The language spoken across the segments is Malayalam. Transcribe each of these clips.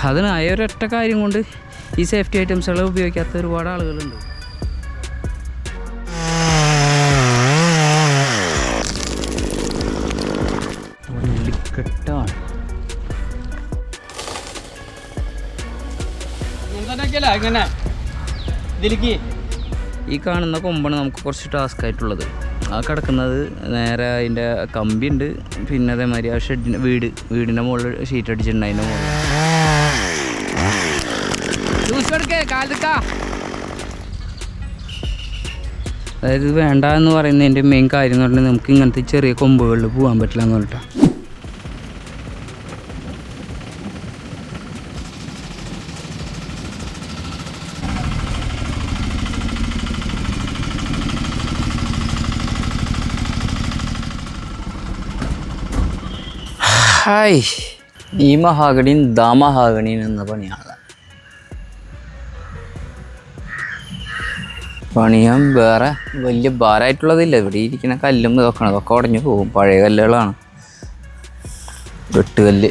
അതിനായ ഒരൊറ്റ കാര്യം കൊണ്ട് ഈ സേഫ്റ്റി ഐറ്റംസുകൾ ഉപയോഗിക്കാത്ത ഒരുപാട് ആളുകളുണ്ട്. ാണ് ഈ കാണുന്ന കൊമ്പാണ് നമുക്ക് കുറച്ച് ടാസ്ക് ആയിട്ടുള്ളത്. ആ കിടക്കുന്നത് നേരെ അതിൻ്റെ കമ്പിയുണ്ട്, പിന്നെ അതേമാതിരി ആ വീടിൻ്റെ മുകളിൽ ഷീറ്റ് അടിച്ചിട്ടുണ്ട്. അതിൻ്റെ മുകളിൽ അതായത് വേണ്ട എന്ന് പറയുന്നതിൻ്റെ മെയിൻ കാര്യം എന്ന് പറഞ്ഞാൽ നമുക്ക് ഇങ്ങനത്തെ ചെറിയ കൊമ്പുകളിൽ പോകാൻ പറ്റില്ല എന്ന് പറഞ്ഞിട്ടാണ്. ഹായ്, ഈ മഹാഗണിയും ദാമഹാഗണിയും എന്ന പണിയാണ്. പണിയാൻ വേറെ വലിയ ഭാരമായിട്ടുള്ളതില്ല. ഇവിടെ ഇരിക്കുന്ന കല്ലും അതൊക്കെ ഉടഞ്ഞു പോകും. പഴയ കല്ലുകളാണ്, വെട്ടുകല്ല്.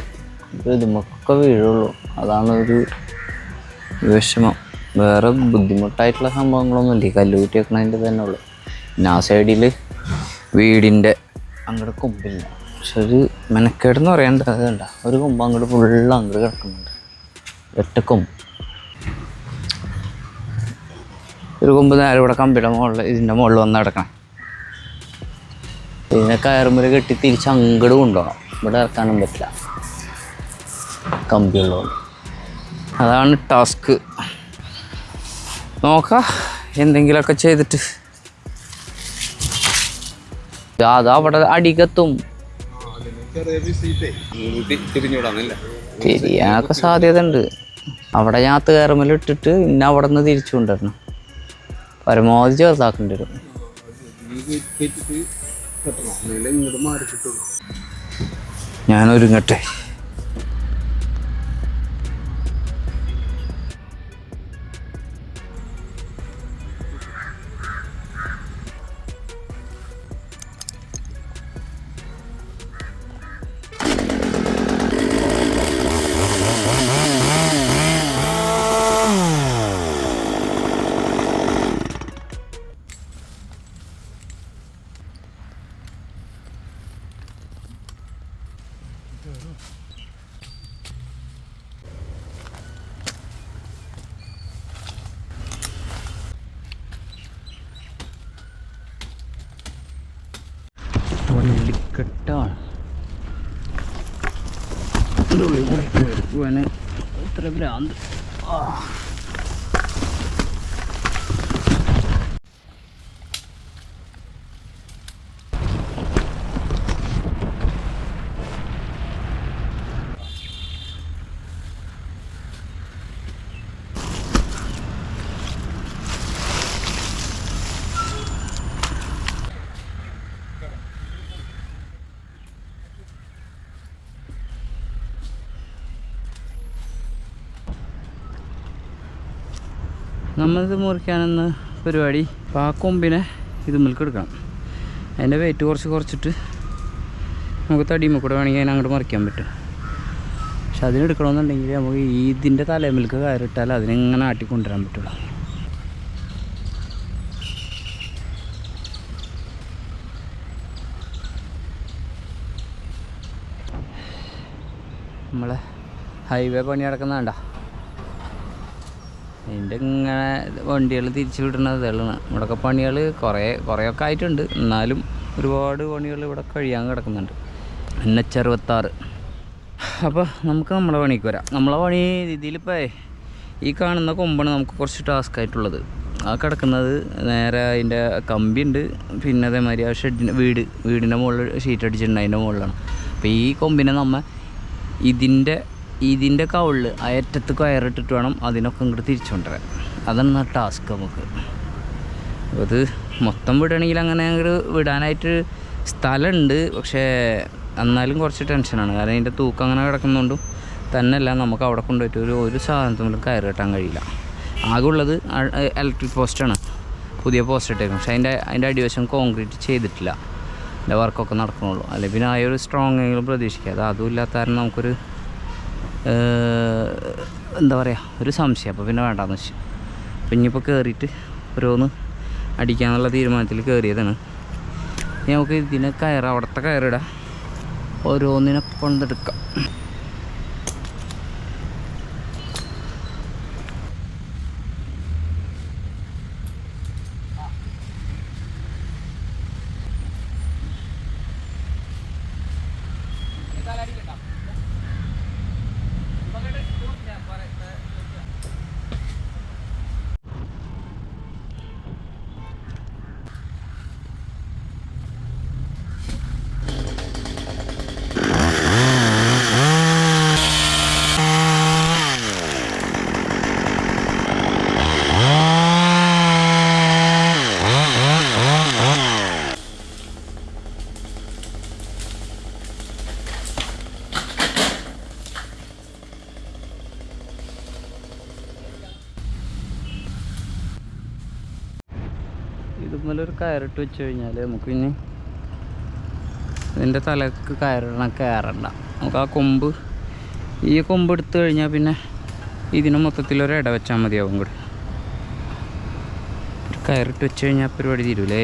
ഇതുമൊക്കെ വീഴുള്ളൂ. അതാണ് ഒരു വിഷമം. വേറെ ബുദ്ധിമുട്ടായിട്ടുള്ള സംഭവങ്ങളൊന്നുമില്ല. ഈ കല്ല് കൂട്ടി വെക്കണതിൻ്റെ തന്നെ ഉള്ളു. പിന്നെ ആ സൈഡിൽ വീടിൻ്റെ അങ്ങോട്ട് കൊമ്പില്ല. പക്ഷെ ഒരു മെനക്കേടെന്ന് പറയേണ്ടത് അതുണ്ട, ഒരു കൊമ്പ് അങ്ങോട്ട് ഫുള്ള് അങ്ങോട്ട് കിടക്കുന്നുണ്ട്. ഒറ്റക്കൊമ്പ്. ഒരു കൊമ്പ് നേരെ ഇവിടെ കമ്പിയുടെ മുകളിൽ ഇതിൻ്റെ മുകളിൽ വന്ന് കിടക്കണം. ഇതിനെ കയറുമ്പോൾ കെട്ടി തിരിച്ച് അങ്ങോട്ട് കൊണ്ടുപോകണം. ഇവിടെ ഇറക്കാനും പറ്റില്ല, കമ്പിയുള്ളതുകൊണ്ട്. അതാണ് ടാസ്ക്. നോക്കാം എന്തെങ്കിലുമൊക്കെ ചെയ്തിട്ട്. അതവിടെ അടിക്കത്തും. തിരിയാനൊക്കെ സാധ്യത ഉണ്ട്. അവിടെ ഞാത്ത് കയറുമ്പോൾ ഇട്ടിട്ട് ഇന്ന അവിടെ നിന്ന് തിരിച്ചു കൊണ്ടുവരണം. പരമാവധി ചെറുതാക്കേണ്ടി വരും. ഞാനൊരുങ്ങട്ടെ. കെട്ടാണ് ഇത്ര ഭ്രാന്ത്. നമ്മളിത് മുറിക്കാനെന്ന പരിപാടി. അപ്പോൾ ആ കൊമ്പിനെ ഇത് മിൽക്ക് എടുക്കണം. അതിൻ്റെ വെയിറ്റ് കുറച്ചിട്ട് നമുക്ക് തടിയുമ്പോൾ കൂടെ വേണമെങ്കിൽ അതിനെ അങ്ങോട്ട് മറിക്കാൻ പറ്റും. പക്ഷെ അതിനെടുക്കണമെന്നുണ്ടെങ്കിൽ നമുക്ക് ഇതിൻ്റെ തലമിൽക്ക് കയറിട്ടാൽ അതിനെങ്ങനെ ആട്ടിക്കൊണ്ടുവരാൻ പറ്റുള്ളൂ. നമ്മളെ ഹൈവേ പണി നടക്കുന്നതാണ്ട. അതിൻ്റെ ഇങ്ങനെ വണ്ടികൾ തിരിച്ചു വിടുന്നതാണ്. ഇവിടെയൊക്കെ പണികൾ കുറേയൊക്കെ ആയിട്ടുണ്ട്. എന്നാലും ഒരുപാട് പണികൾ ഇവിടെ കഴിയാൻ കിടക്കുന്നുണ്ട്. NH66. അപ്പോൾ നമുക്ക് നമ്മളെ പണിക്ക് വരാം. നമ്മളെ പണി ഇതിലിപ്പോൾ ഈ കാണുന്ന കൊമ്പാണ് നമുക്ക് കുറച്ച് ടാസ്ക് ആയിട്ടുള്ളത്. ആ കിടക്കുന്നത് നേരെ അതിൻ്റെ കമ്പിയുണ്ട്, പിന്നെ അതേമാതിരി ആ വീടിൻ്റെ മുകളിൽ ഷീറ്റ് അടിച്ചിട്ടുണ്ട്. അതിൻ്റെ മുകളിലാണ്. അപ്പോൾ ഈ കൊമ്പിനെ നമ്മൾ ഇതിൻ്റെ കവിളിൽ അയറ്റത്ത് കയറിട്ടിട്ട് വേണം അതിനൊക്കെ ഇങ്ങോട്ട് തിരിച്ചു കൊണ്ടുവരാൻ. അതാണ് ടാസ്ക് നമുക്ക്. അപ്പോൾ അത് മൊത്തം വിടണമെങ്കിൽ അങ്ങനെ അങ്ങോട്ട് വിടാനായിട്ട് സ്ഥലമുണ്ട്. പക്ഷേ എന്നാലും കുറച്ച് ടെൻഷനാണ്. കാരണം അതിൻ്റെ തൂക്കം അങ്ങനെ കിടക്കുന്നതുകൊണ്ടും തന്നെയല്ല നമുക്ക് അവിടെ കൊണ്ടുപോയിട്ട് ഒരു സാധനത്തിനും കയറി കെട്ടാൻ കഴിയില്ല. ആകെ ഉള്ളത് ഇലക്ട്രിക് പോസ്റ്റാണ്, പുതിയ പോസ്റ്റ് ഇട്ടേക്കും. പക്ഷേ അതിൻ്റെ അടിവശം കോൺക്രീറ്റ് ചെയ്തിട്ടില്ല. അതിൻ്റെ വർക്കൊക്കെ നടക്കണുള്ളൂ. അല്ലെങ്കിൽ പിന്നെ ആ ഒരു സ്ട്രോങ് എങ്കിലും പ്രതീക്ഷിക്കാം. അതും ഇല്ലാത്ത കാരണം നമുക്കൊരു എന്താ പറയുക ഒരു സംശയം. അപ്പോൾ പിന്നെ വേണ്ടാന്ന് വെച്ചു. അപ്പോൾ ഇനിയിപ്പോൾ കയറിയിട്ട് ഓരോന്ന് അടിക്കാന്നുള്ള തീരുമാനത്തിൽ കയറിയതാണ്. ഇനി നമുക്ക് ഇതിനെ അവിടുത്തെ കയറിടാം, ഓരോന്നിനെ കൊണ്ടെടുക്കാം. ഇതുമല്ലൊരു കയറിട്ട് വെച്ച് കഴിഞ്ഞാൽ നമുക്ക് ഇനി ഇതിൻ്റെ തലക്ക് കയറണ്ട. നമുക്ക് ആ ഈ കൊമ്പ് എടുത്തു കഴിഞ്ഞാൽ പിന്നെ ഇതിന് മൊത്തത്തിലൊരു ഇട വെച്ചാൽ മതിയാവും. കൂടെ കയറിട്ട് വെച്ച് കഴിഞ്ഞാൽ പരിപാടി തീരൂലേ.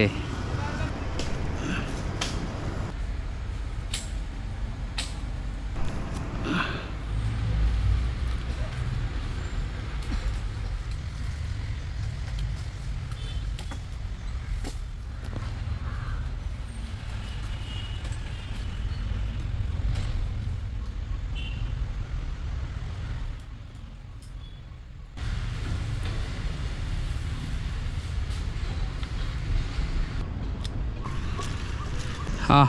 ആ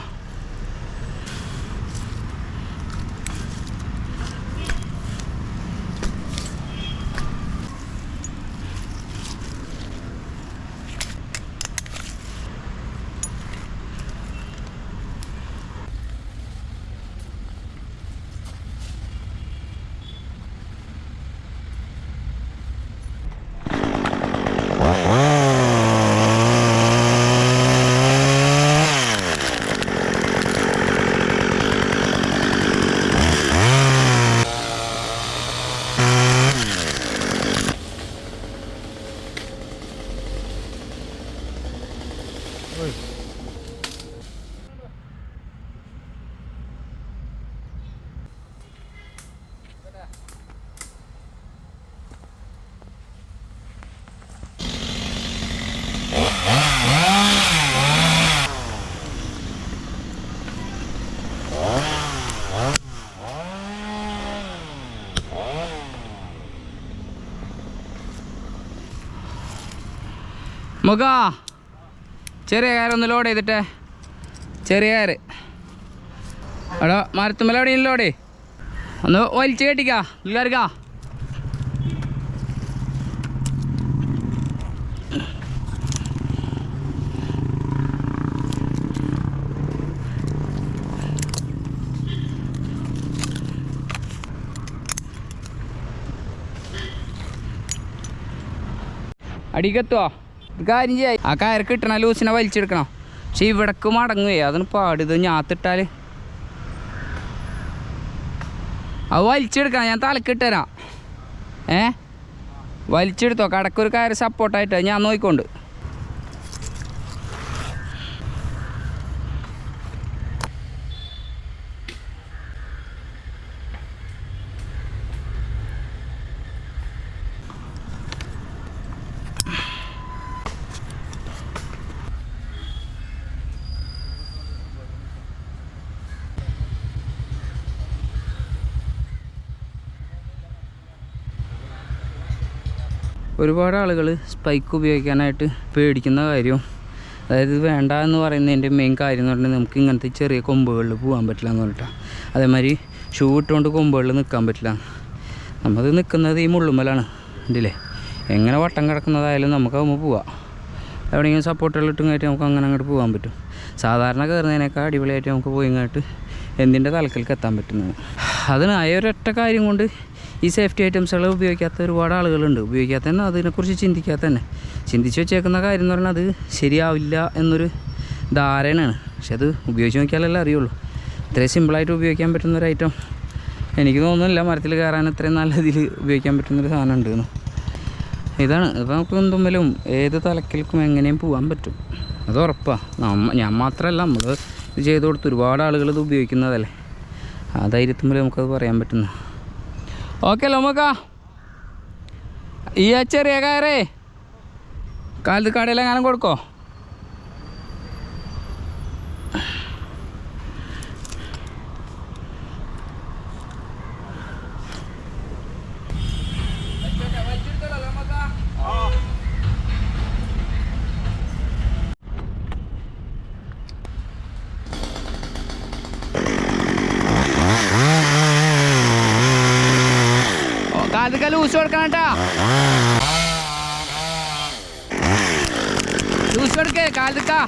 മുഖ ചെറിയ കയറൊന്ന് ലോഡ് ചെയ്തിട്ടേ. ചെറിയ കയറ് എടാ മരത്തുമ്മല എവിടെയും ലോഡ് ഒന്ന് വലിച്ച് കെട്ടിക്കാ കയറുക. അടിക്കെത്തുവോ? കാര്യം ചെയ്യാം, ആ കയറ് കിട്ടണ ലൂസിനെ വലിച്ചെടുക്കണം. പക്ഷെ ഇവിടക്ക് മടങ്ങുവേ, അതാണ് പാട്. ഇത് ഞാത്തിട്ടാൽ അത് വലിച്ചെടുക്കണം. ഞാൻ തലക്കിട്ട് തരാം. വലിച്ചെടുത്തോ. കടക്കൊരു കയറ് സപ്പോർട്ടായിട്ട് ഞാൻ നോക്കിക്കൊണ്ട്. ഒരുപാട് ആളുകൾ സ്പൈക്ക് ഉപയോഗിക്കാനായിട്ട് പേടിക്കുന്ന കാര്യം, അതായത് വേണ്ട എന്ന് പറയുന്നതിൻ്റെ മെയിൻ കാര്യം എന്ന് പറഞ്ഞാൽ നമുക്ക് ഇങ്ങനത്തെ ചെറിയ കൊമ്പുകളിൽ പോകാൻ പറ്റില്ല എന്ന് പറഞ്ഞിട്ടാണ്. അതേമാതിരി ഷൂ ഇട്ടുകൊണ്ട് കൊമ്പുകളിൽ നിൽക്കാൻ പറ്റില്ല. നമ്മൾ നിൽക്കുന്നത് ഈ മുള്ളുമ്മലാണ്. ഉണ്ടല്ലേ, എങ്ങനെ വട്ടം കിടക്കുന്നതായാലും നമുക്കാവുമ്പോൾ പോവാം. എവിടെയെങ്കിലും സപ്പോർട്ടുകളിട്ടും കയറ്റി നമുക്ക് അങ്ങനെ അങ്ങോട്ട് പോകാൻ പറ്റും. സാധാരണ കയറുന്നതിനേക്കാൾ അടിപൊളിയായിട്ട് നമുക്ക് പോയി ഇങ്ങോട്ട് എന്തിൻ്റെ തലക്കലേക്ക് എത്താൻ പറ്റുന്നത്. അതിനായ ഒരൊറ്റ കാര്യം കൊണ്ട് ഈ സേഫ്റ്റി ഐറ്റംസുകൾ ഉപയോഗിക്കാത്ത ഒരുപാട് ആളുകളുണ്ട്. ഉപയോഗിക്കാത്ത തന്നെ, അതിനെക്കുറിച്ച് ചിന്തിക്കാത്ത തന്നെ. ചിന്തിച്ച് വെച്ചേക്കുന്ന കാര്യം എന്ന് പറഞ്ഞാൽ അത് ശരിയാവില്ല എന്നൊരു ധാരണയാണ്. പക്ഷെ അത് ഉപയോഗിച്ച് നോക്കിയാലല്ലേ അറിയുള്ളൂ. ഇത്രയും സിമ്പിളായിട്ട് ഉപയോഗിക്കാൻ പറ്റുന്നൊരു ഐറ്റം എനിക്ക് തോന്നുന്നില്ല മരത്തിൽ കയറാൻ ഇത്രയും നല്ല ഇതിൽ ഉപയോഗിക്കാൻ പറ്റുന്നൊരു സാധനം ഉണ്ടെന്ന്. ഇതാണ് ഇപ്പം നമുക്ക് എന്തുമ്പോലും ഏത് തലക്കിൽക്കും എങ്ങനെയും പോകാൻ പറ്റും, അത് ഉറപ്പാണ്. ഞാൻ മാത്രമല്ല, നമ്മൾ ഇത് ചെയ്ത് കൊടുത്ത് ഒരുപാട് ആളുകൾ ഇത് ഉപയോഗിക്കുന്നതല്ലേ, ആ ധൈര്യത്തുമ്പോൾ നമുക്കത് പറയാൻ പറ്റുന്നു. ഓക്കെ അല്ലോ നമുക്കാ ഈ ചെറിയ കയറേ കാലത്ത് കടയിലെങ്ങാനും കൊടുക്കോ? കാലത്ത് ലൂസ് കൊടുക്കണം കേട്ടാ, ലൂസ് കൊടുക്കേ കാലത്ത്.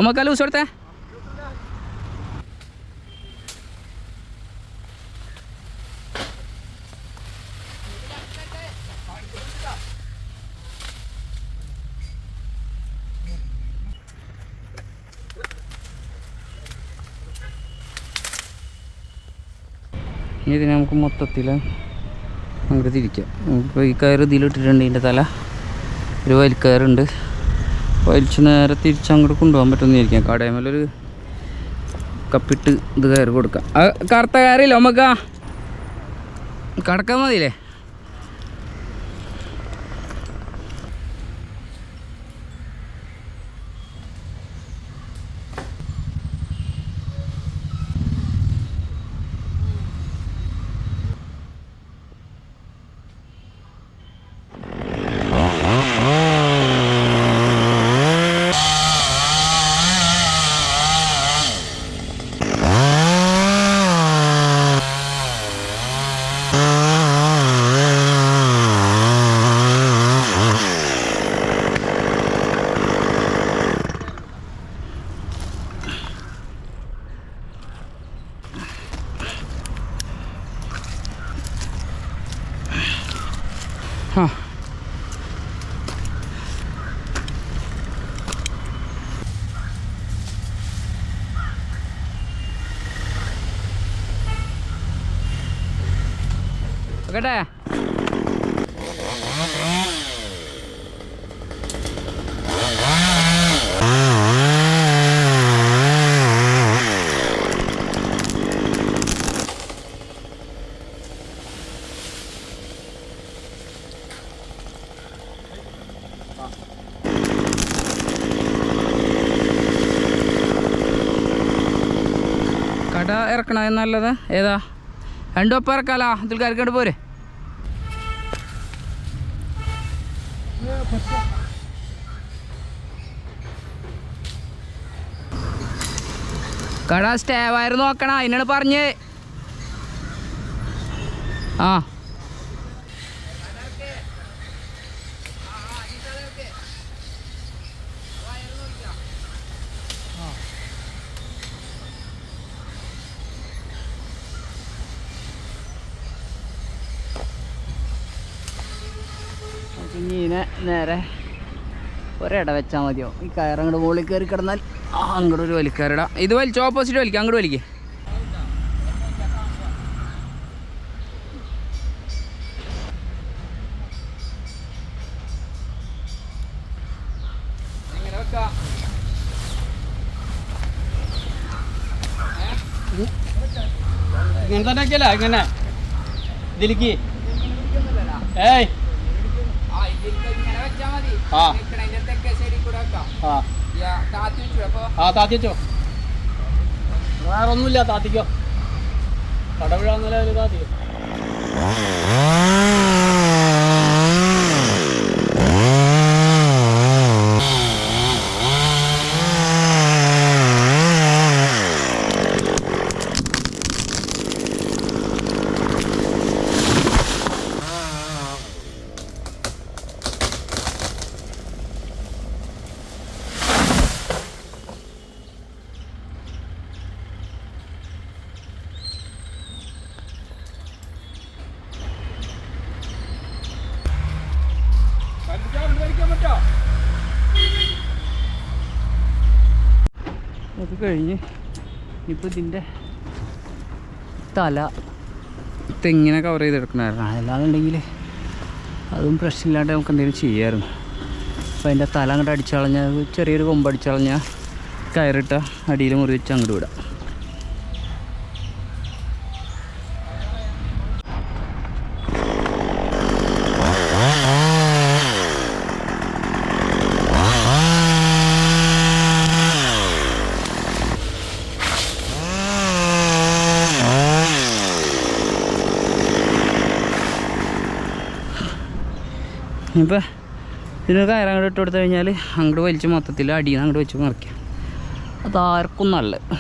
ഒമ്മക്ക ലൂസ് കൊടുത്തേ. ഇനി ഇതിനെ നമുക്ക് മൊത്തത്തിൽ അങ്ങോട്ട് തിരിക്കാം. ഇപ്പോൾ ഈ കയർ ഇതിലിട്ടിട്ടുണ്ട്, ഇതിൻ്റെ തല ഒരു വലിക്കയറുണ്ട്, വലിച്ച് നേരെ തിരിച്ച് അങ്ങോട്ട് കൊണ്ടുപോകാൻ പറ്റുമെന്ന് വിചാരിക്കാം. കടയമേലൊരു കപ്പിട്ട് ഇത് കയറി കൊടുക്കാം. കറുത്ത കയറില്ല നമുക്ക് കടക്കാൻ മതിയില്ലേ? ആ ഓക്കട്ടെ. കട ഇറക്കണ നല്ലത് ഏതാ? രണ്ടും ഇറക്കാലോ, ഇതിൽ കയറിക്കൊണ്ട് പോരെ. കട സ്റ്റേ വയർ നോക്കണം, അതിനാണ് പറഞ്ഞ്. ആ ഇങ്ങനെ നേരെ ഒരിട വെച്ചാൽ മതിയോ? ഈ കയറങ്ങോട്ട് മുകളിൽ കയറി കിടന്നാൽ അങ്ങോട്ട് ഒരു വലിക്കയറിടാം. ഇത് വലിച്ച് ഓപ്പോസിറ്റ് വലിക്കുക, അങ്ങോട്ട് വലിക്കുക. ഇങ്ങനെ തന്നെ ആക്കിയല്ല, ഇങ്ങനെ ഇതിലേക്ക് ഏയ് താത്തി വെച്ചോ, വേറെ ഒന്നുമില്ല, താത്തിക്കോ. കടവിഴാന്നല്ല താത്തിക്കോ. അത് കഴിഞ്ഞ് ഇപ്പോൾ ഇതിൻ്റെ തല തെങ്ങിനെ കവർ ചെയ്തെടുക്കണമായിരുന്നു. അല്ലാന്നുണ്ടെങ്കിൽ അതും പ്രശ്നമില്ലാണ്ട് നമുക്ക് എന്തെങ്കിലും ചെയ്യാമായിരുന്നു. അപ്പോൾ അതിൻ്റെ തല അങ്ങോട്ട് അടിച്ചു കളഞ്ഞാൽ, ചെറിയൊരു കൊമ്പ് അടിച്ചു കളഞ്ഞാൽ കയറിട്ട അടിയിൽ മുറി വെച്ച് അങ്ങോട്ട് വിടാം. ഇനിയിപ്പോൾ ഇതിന് കയറങ്ങോട്ട് ഇട്ട് കൊടുത്തു കഴിഞ്ഞാൽ അങ്ങോട്ട് വലിച്ച് മൊത്തത്തിൽ അടിയിൽ നിന്ന് അങ്ങോട്ട് വെച്ച് മറിക്കാം. അതാർക്കും നല്ലത്.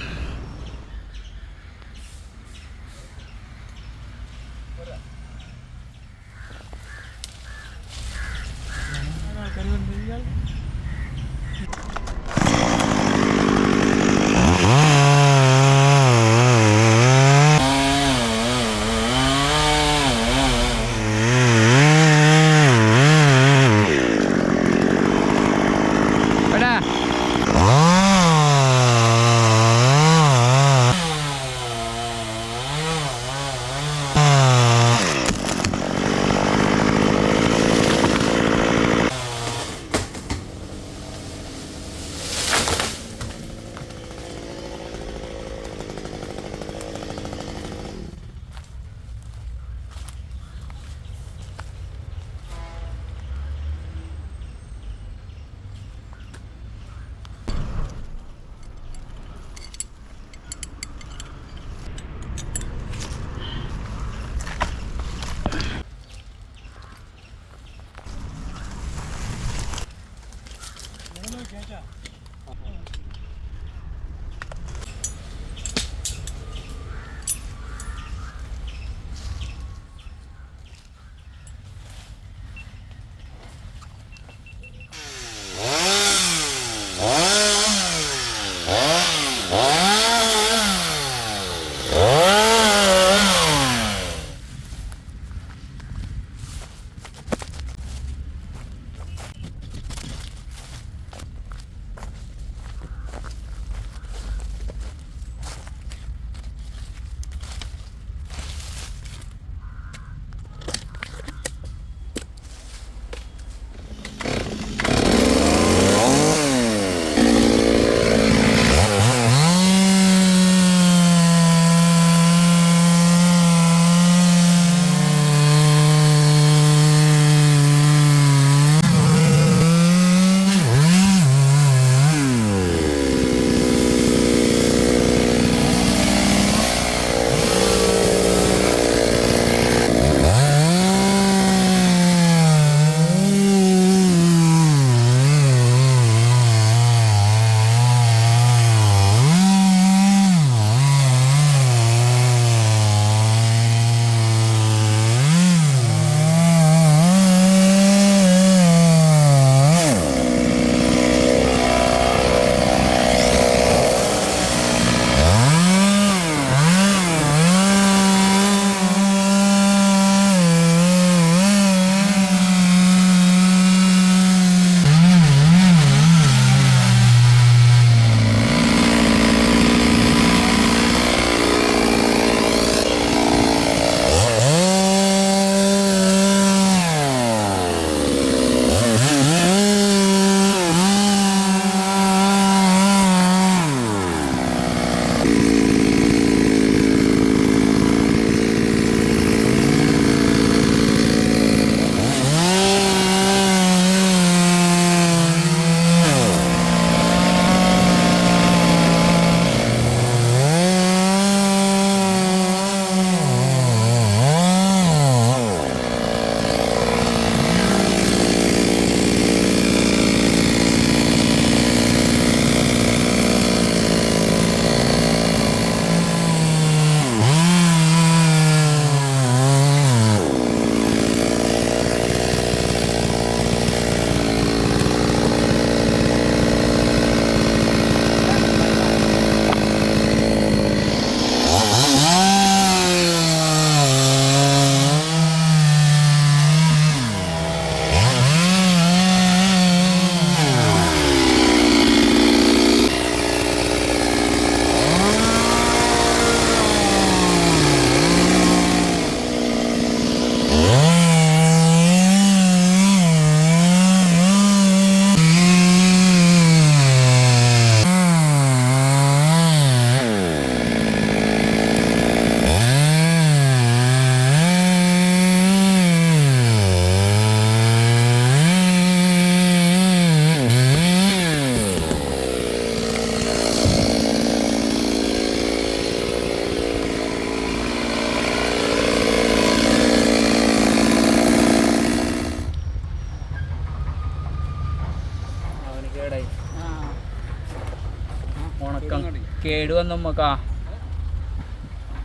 ഉണക്കം കേട് വന്നു നമുക്കാ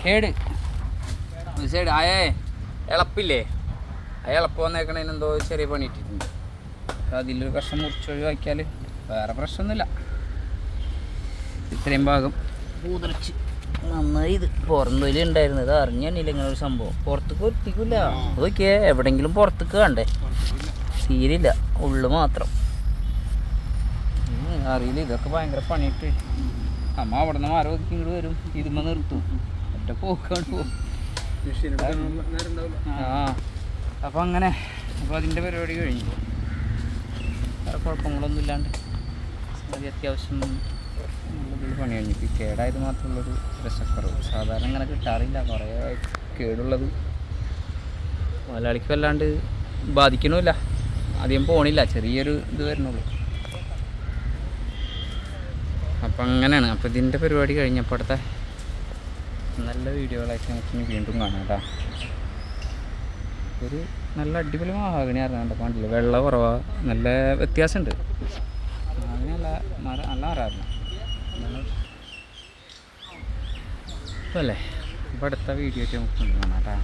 കേട് സൈഡ് ആയേ ഇളപ്പില്ലേ ആ ഇളപ്പ് വന്നേക്കണേന് എന്തോ ചെറിയ പണി ഇട്ടിട്ടുണ്ട് അതിലൊരു കഷ്ണം മുറിച്ചൊഴിവാക്കിയാൽ വേറെ പ്രശ്നമൊന്നുമില്ല ഇത്രയും ഭാഗം പൂതിറച്ച് നന്നായി ഇത് പുറന്തൊലി ഉണ്ടായിരുന്നു ഇത് അറിഞ്ഞില്ല ഇങ്ങനെ ഒരു സംഭവം പുറത്തേക്ക് എത്തിക്കില്ല നോക്കിയേ എവിടെയെങ്കിലും പുറത്തേക്ക് കണ്ടേ തീരില്ല ഉള്ളു മാത്രം അറിയില്ല ഇതൊക്കെ ഭയങ്കര പണിയിട്ട് അമ്മ അവിടെ നിന്ന് മരം ഒതുക്കി ഇങ്ങോട്ട് വരും ഇതുമ്മ നിർത്തും ഒറ്റ പോക്കാണ് പോകും ആ അപ്പം അങ്ങനെ അപ്പോൾ അതിൻ്റെ പരിപാടി കഴിഞ്ഞു വേറെ കുഴപ്പങ്ങളൊന്നും ഇല്ലാണ്ട് അത് അത്യാവശ്യം നല്ലതിൽ പണി കഴിഞ്ഞു ഈ കേടായത് മാത്രമുള്ളൊരു രസക്കുറവ് സാധാരണ ഇങ്ങനെ കിട്ടാറില്ല കുറേ കേടുള്ളത് മലയാളിക്ക് വല്ലാണ്ട് ബാധിക്കണമില്ല അധികം പോണില്ല ചെറിയൊരു ഇത് വരുന്നുള്ളൂ അപ്പം അങ്ങനെയാണ് അപ്പോൾ ഇതിൻ്റെ പരിപാടി കഴിഞ്ഞപ്പോൾ അടുത്ത നല്ല വീഡിയോകളായിട്ട് നമുക്ക് ഇനി വീണ്ടും കാണാം കേട്ടോ ഒരു നല്ല അടിപൊളി മഹാഗണി അറിയാണ്ട് കണ്ടില്ല വെള്ളം കുറവാ നല്ല വ്യത്യാസമുണ്ട് അങ്ങനെയല്ല നല്ല അറിയാറുണ്ട് അല്ലേ അപ്പോൾ അടുത്ത വീഡിയോ ആയിട്ട് നമുക്ക് കാണാം കേട്ടോ